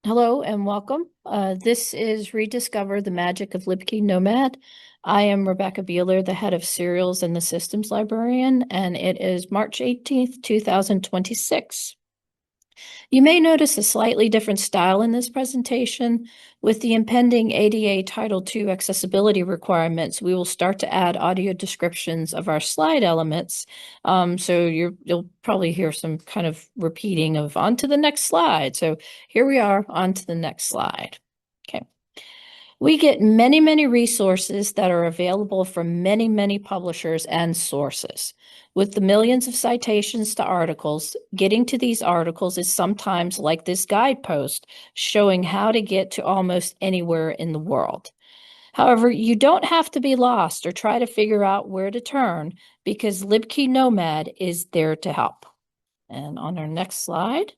Hello and welcome. This is Rediscover the Magic of LibKey Nomad. I am Rebecca Beeler, the head of serials and the systems librarian, and it is March 18th, 2026. You may notice a slightly different style in this presentation. With the impending ADA Title II accessibility requirements, we will start to add audio descriptions of our slide elements. So you'll probably hear some kind of repeating of on to the next slide. So here we are, on to the next slide. Okay. We get many, many resources that are available from many, many publishers and sources. With the millions of citations to articles, getting to these articles is sometimes like this guidepost showing how to get to almost anywhere in the world. However, you don't have to be lost or try to figure out where to turn because LibKey Nomad is there to help. And on our next slide.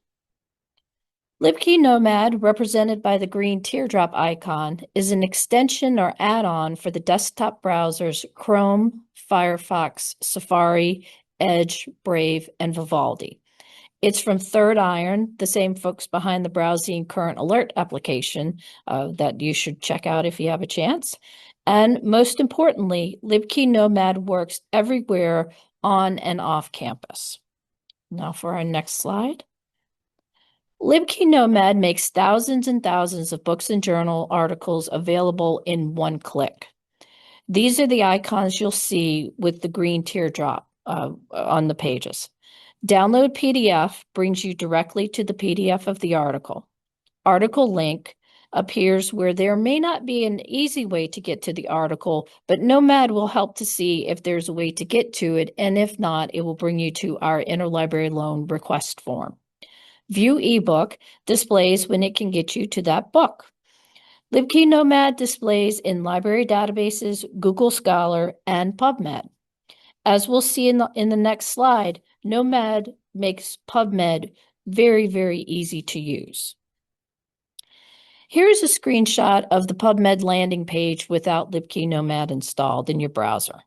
LibKey Nomad, represented by the green teardrop icon, is an extension or add-on for the desktop browsers Chrome, Firefox, Safari, Edge, Brave, and Vivaldi. It's from Third Iron, the same folks behind the Browsing Current Alert application that you should check out if you have a chance. And most importantly, LibKey Nomad works everywhere on and off campus. Now for our next slide. LibKey Nomad makes thousands and thousands of books and journal articles available in one click. These are the icons you'll see with the green teardrop on the pages. Download PDF brings you directly to the PDF of the article. Article link appears where there may not be an easy way to get to the article, but Nomad will help to see if there's a way to get to it, and if not, it will bring you to our interlibrary loan request form. View ebook displays when it can get you to that book. LibKey Nomad displays in library databases, Google Scholar, and PubMed. As we'll see in the next slide, Nomad makes PubMed very, very easy to use. Here's a screenshot of the PubMed landing page without LibKey Nomad installed in your browser.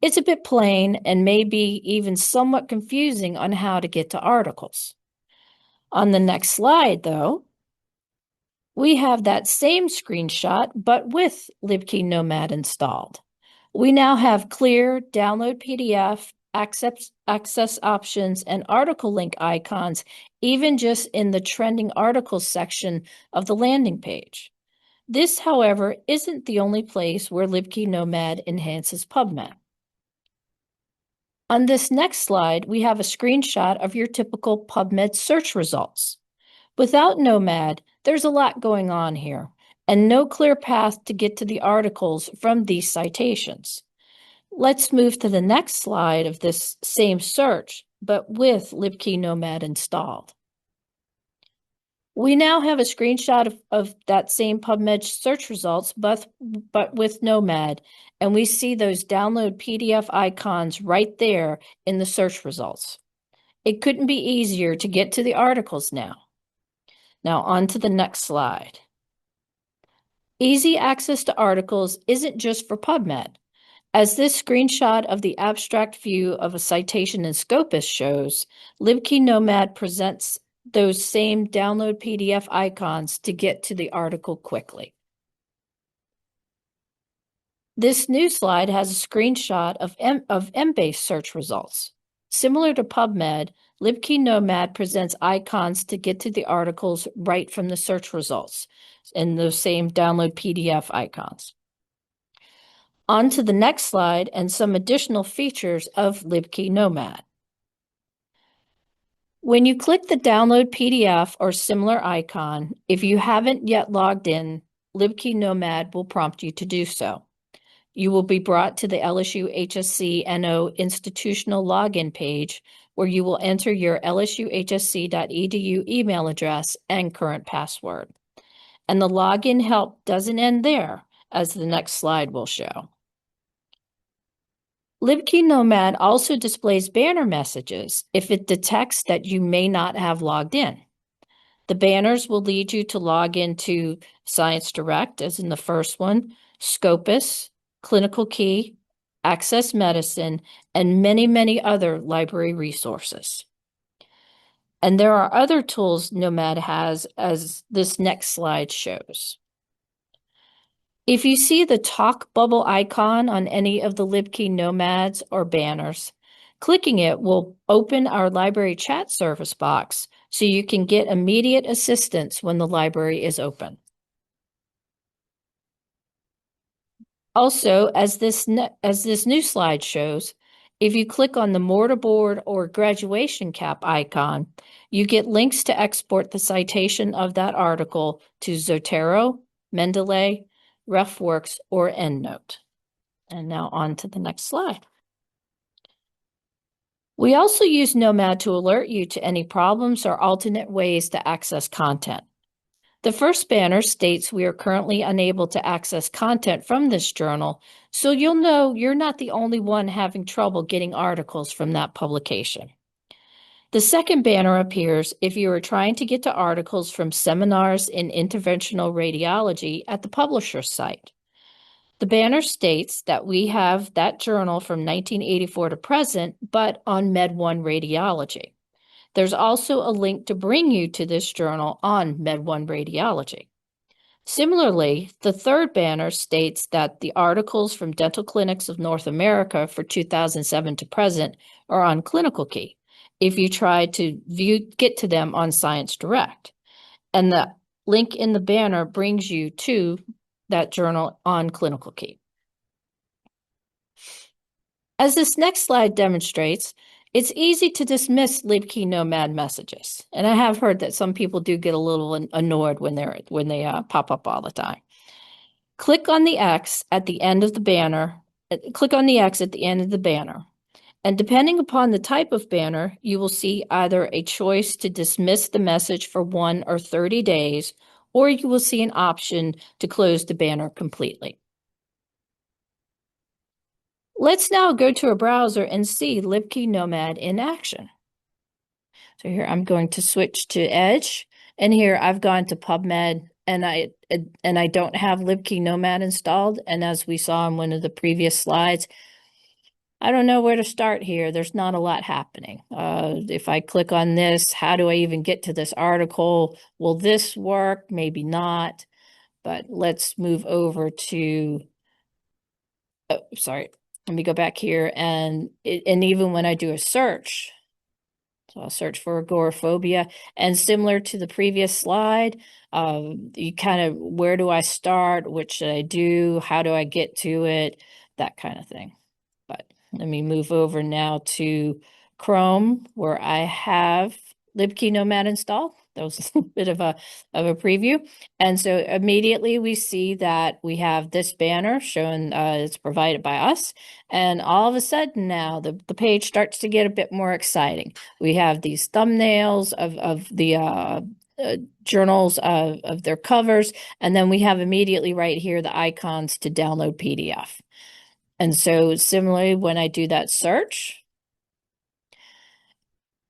It's a bit plain and maybe even somewhat confusing on how to get to articles. On the next slide, though, we have that same screenshot, but with LibKey Nomad installed. We now have clear download PDF, access options, and article link icons, even just in the trending articles section of the landing page. This, however, isn't the only place where LibKey Nomad enhances PubMed. On this next slide, we have a screenshot of your typical PubMed search results. Without Nomad, there's a lot going on here, and no clear path to get to the articles from these citations. Let's move to the next slide of this same search, but with LibKey Nomad installed. We now have a screenshot of that same PubMed search results, but with Nomad, and we see those download PDF icons right there in the search results. It couldn't be easier to get to the articles now. Now on to the next slide. Easy access to articles isn't just for PubMed. As this screenshot of the abstract view of a citation in Scopus shows, LibKey Nomad presents those same download PDF icons to get to the article quickly. This new slide has a screenshot of Embase search results. Similar to PubMed, LibKey Nomad presents icons to get to the articles right from the search results in those same download PDF icons. On to the next slide and some additional features of LibKey Nomad. When you click the download PDF or similar icon, if you haven't yet logged in, LibKey Nomad will prompt you to do so. You will be brought to the LSU HSC NO institutional login page where you will enter your lsuhsc.edu email address and current password. And the login help doesn't end there, as the next slide will show. LibKey Nomad also displays banner messages if it detects that you may not have logged in. The banners will lead you to log into Science Direct, as in the first one, Scopus, Clinical Key, Access Medicine, and many, many other library resources. And there are other tools Nomad has, as this next slide shows. If you see the talk bubble icon on any of the LibKey Nomads or banners, clicking it will open our library chat service box so you can get immediate assistance when the library is open. Also, as this new slide shows, if you click on the mortarboard or graduation cap icon, you get links to export the citation of that article to Zotero, Mendeley, RefWorks, or EndNote. And now on to the next slide. We also use Nomad to alert you to any problems or alternate ways to access content. The first banner states we are currently unable to access content from this journal, so you'll know you're not the only one having trouble getting articles from that publication. The second banner appears if you are trying to get to articles from seminars in interventional radiology at the publisher's site. The banner states that we have that journal from 1984 to present, but on Med1 Radiology. There's also a link to bring you to this journal on Med1 Radiology. Similarly, the third banner states that the articles from Dental Clinics of North America for 2007 to present are on Clinical Key if you try to get to them on Science Direct. And the link in the banner brings you to that journal on Clinical Key. As this next slide demonstrates, it's easy to dismiss LibKey Nomad messages, and I have heard that some people do get a little annoyed when they pop up all the time. Click on the X at the end of the banner. Click on the X at the end of the banner, and depending upon the type of banner, you will see either a choice to dismiss the message for 1 or 30 days, or you will see an option to close the banner completely. Let's now go to a browser and see LibKey Nomad in action. So here I'm going to switch to Edge, and here I've gone to PubMed, and I don't have LibKey Nomad installed. And as we saw in one of the previous slides, I don't know where to start here. There's not a lot happening. If I click on this, how do I even get to this article? Will this work? Maybe not. But let's move over to, oh, sorry. Let me go back here, and even when I do a search, so I'll search for agoraphobia, and similar to the previous slide, you kind of, where do I start? What should I do? How do I get to it? That kind of thing. But let me move over now to Chrome, where I have LibKey Nomad installed. That was a little bit of a preview. And so immediately we see that we have this banner showing it's provided by us. And all of a sudden now the page starts to get a bit more exciting. We have these thumbnails of the journals of their covers. And then we have immediately right here the icons to download PDF. And so similarly, when I do that search,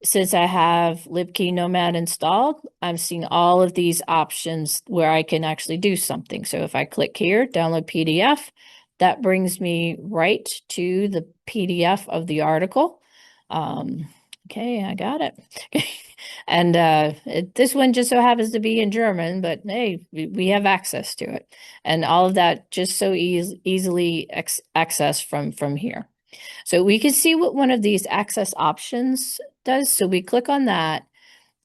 since I have LibKey Nomad installed, I'm seeing all of these options where I can actually do something. So if I click here, download PDF, that brings me right to the PDF of the article. Okay, I got it. And this one just so happens to be in German, but hey, we have access to it. And all of that just so easily accessed from here. So we can see what one of these access options does. So we click on that.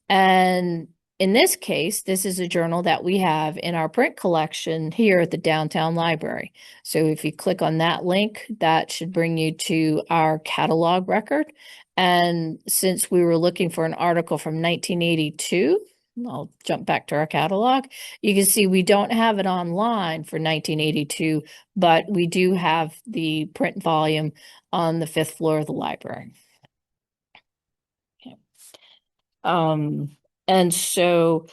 And in this case, this is a journal that we have in our print collection here at the Downtown Library. So if you click on that link, that should bring you to our catalog record. And since we were looking for an article from 1982, I'll jump back to our catalog. You can see we don't have it online for 1982, but we do have the print volume on the 5th floor of the library. Okay. And so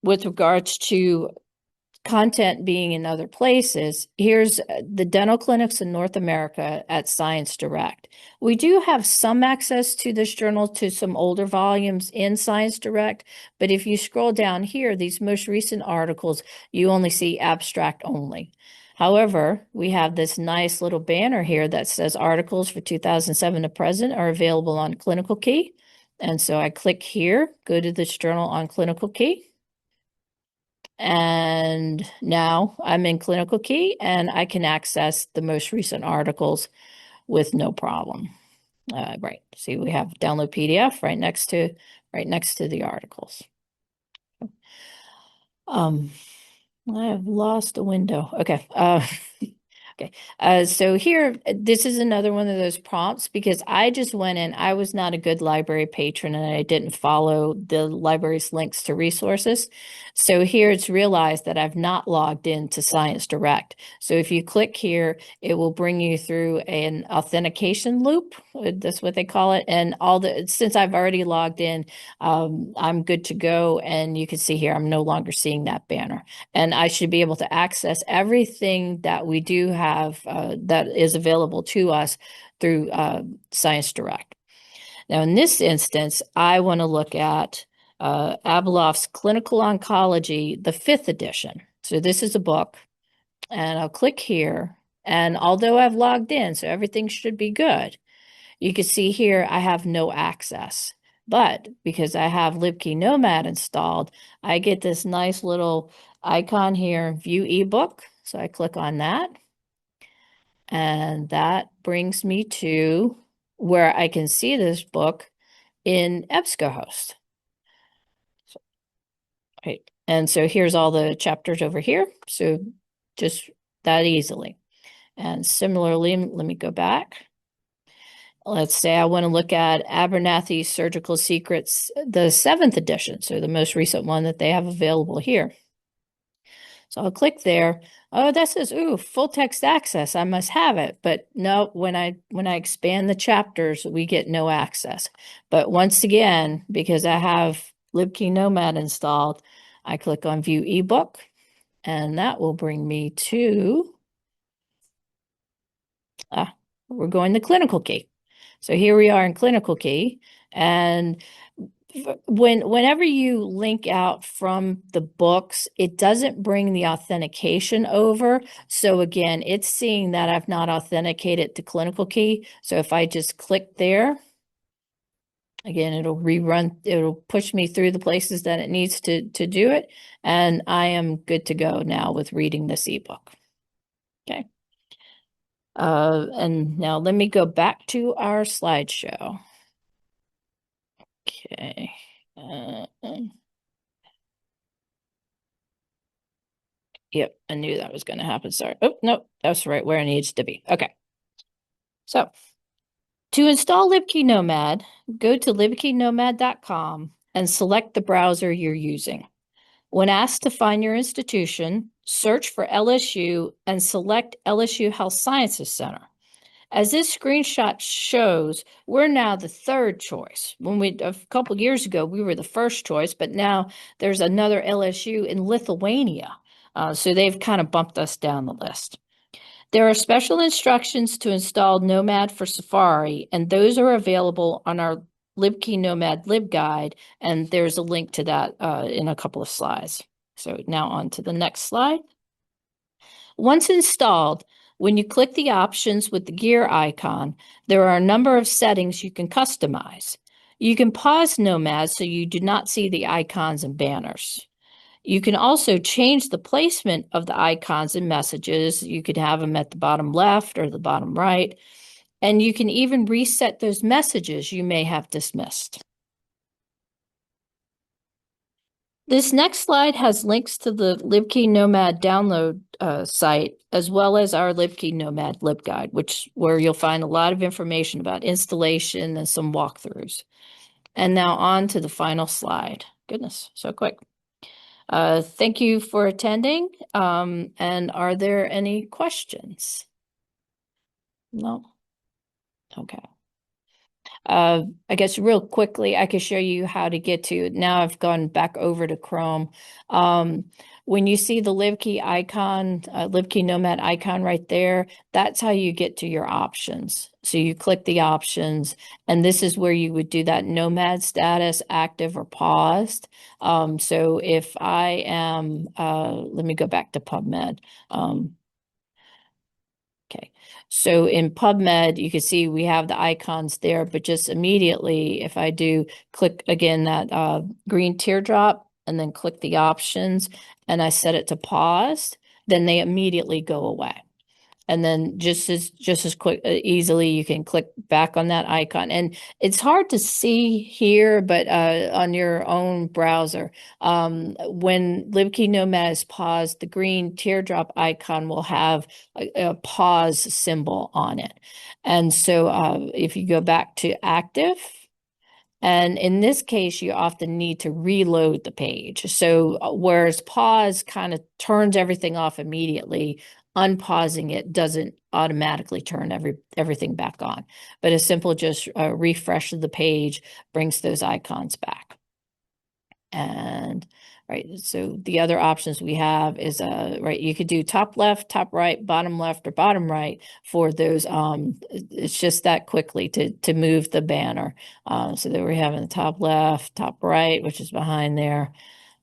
with regards to content being in other places, here's the dental clinics in North America at Science Direct. We do have some access to this journal, to some older volumes in Science Direct, but if you scroll down here, these most recent articles, you only see abstract only. However, we have this nice little banner here that says articles for 2007 to present are available on Clinical Key. And so I click here, go to this journal on Clinical Key. And now I'm in Clinical Key and I can access the most recent articles with no problem. Right. See, we have download PDF right next to the articles. I've lost a window. Okay. Okay. So here, this is another one of those prompts because I just went in. I was not a good library patron and I didn't follow the library's links to resources. So here it's realized that I've not logged into Science Direct. So if you click here, it will bring you through an authentication loop. That's what they call it. And since I've already logged in, I'm good to go. And you can see here, I'm no longer seeing that banner. And I should be able to access everything that we do have that is available to us through Science Direct. Now, in this instance, I want to look at Abeloff's Clinical Oncology, the 5th edition. So this is a book, and I'll click here. And although I've logged in, so everything should be good, you can see here I have no access. But because I have LibKey Nomad installed, I get this nice little icon here, View eBook. So I click on that. And that brings me to where I can see this book in EBSCOhost. Right. And so here's all the chapters over here. So just that easily. And similarly, let me go back. Let's say I want to look at Abernathy's Surgical Secrets, the 7th edition, so the most recent one that they have available here. So I'll click there. Oh, that says, ooh, full text access. I must have it. But no, when I expand the chapters, we get no access. But once again, because I have LibKey Nomad installed, I click on View eBook, and that will bring me to, we're going to Clinical Key. So here we are in Clinical Key, and whenever you link out from the books, it doesn't bring the authentication over. So again, it's seeing that I've not authenticated to Clinical Key. So if I just click there, again, it'll push me through the places that it needs to do it. And I am good to go now with reading this ebook. Okay. And now let me go back to our slideshow. Okay. Yep, I knew that was going to happen. Sorry. Oh, no, that's right where it needs to be. Okay. So to install LibKey Nomad, go to libkeynomad.com and select the browser you're using. When asked to find your institution, search for LSU and select LSU Health Sciences Center. As this screenshot shows, we're now the 3rd choice. A couple years ago, we were the 1st choice, but now there's another LSU in Lithuania. So they've kind of bumped us down the list. There are special instructions to install Nomad for Safari, and those are available on our LibKey Nomad LibGuide, and there's a link to that in a couple of slides. So now on to the next slide. Once installed, when you click the options with the gear icon, there are a number of settings you can customize. You can pause Nomad so you do not see the icons and banners. You can also change the placement of the icons and messages. You could have them at the bottom left or the bottom right. And you can even reset those messages you may have dismissed. This next slide has links to the LibKey Nomad download site, as well as our LibKey Nomad LibGuide, where you'll find a lot of information about installation and some walkthroughs. And now on to the final slide. Goodness, so quick. Thank you for attending. And are there any questions? No? Okay. I guess real quickly, I could show you how to get to it. Now I've gone back over to Chrome. When you see the LibKey icon, LibKey Nomad icon right there, that's how you get to your options. So you click the options, and this is where you would do that Nomad status, active or paused. So if I am, let me go back to PubMed. Okay, so in PubMed, you can see we have the icons there, but just immediately, if I do click again that green teardrop and then click the options and I set it to pause, then they immediately go away. And then just as quick easily you can click back on that icon. And it's hard to see here, but on your own browser, when LibKey Nomad is paused, the green teardrop icon will have a pause symbol on it. And so if you go back to active, and in this case, you often need to reload the page. So whereas pause kind of turns everything off immediately, unpausing it doesn't automatically turn everything back on. But a simple just refresh of the page brings those icons back. And right, so the other options we have is right, you could do top left, top right, bottom left, or bottom right for those. It's just that quickly to move the banner. So that we're having the top left, top right, which is behind there,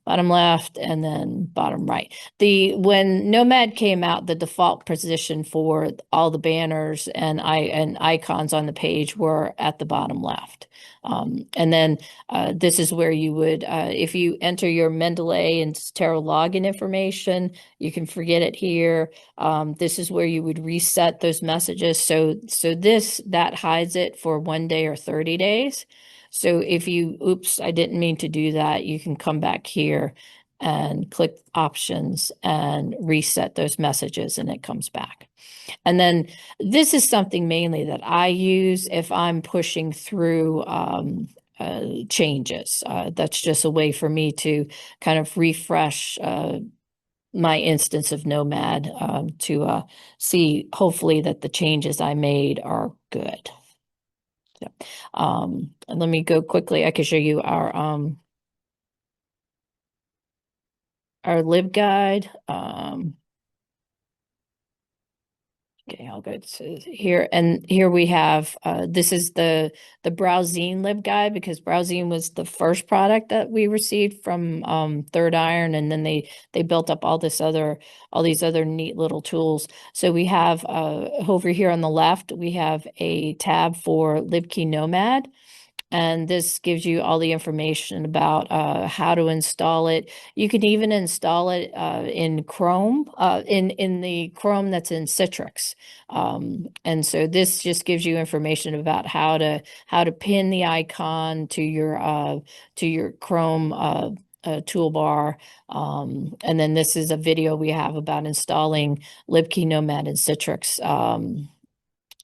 bottom left, and then bottom right. When Nomad came out, the default position for all the banners and icons on the page were at the bottom left. And then this is where you would, if you enter your Mendeley and Tarot login information, you can forget it here. This is where you would reset those messages. So that hides it for 1 day or 30 days. So if you, oops, I didn't mean to do that, you can come back here and click options and reset those messages and it comes back. And then this is something mainly that I use if I'm pushing through changes. That's just a way for me to kind of refresh my instance of Nomad to see hopefully that the changes I made are good. So, and let me go quickly. I can show you our LibGuide. Okay, I'll go to here, and here we have this is the Browsine LibGuide, because Browsine was the first product that we received from Third Iron, and then they built up all these other neat little tools. So we have over here on the left, we have a tab for LibKey Nomad. And this gives you all the information about how to install it. You can even install it in Chrome, in the Chrome that's in Citrix. And so this just gives you information about how to pin the icon to your Chrome toolbar. And then this is a video we have about installing LibKey Nomad in Citrix.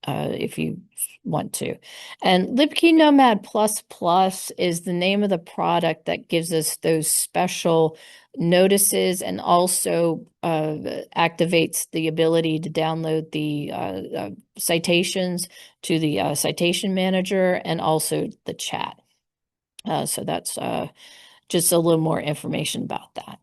If you want to. And LibKey Nomad Plus Plus is the name of the product that gives us those special notices and also activates the ability to download the citations to the citation manager and also the chat. So that's just a little more information about that.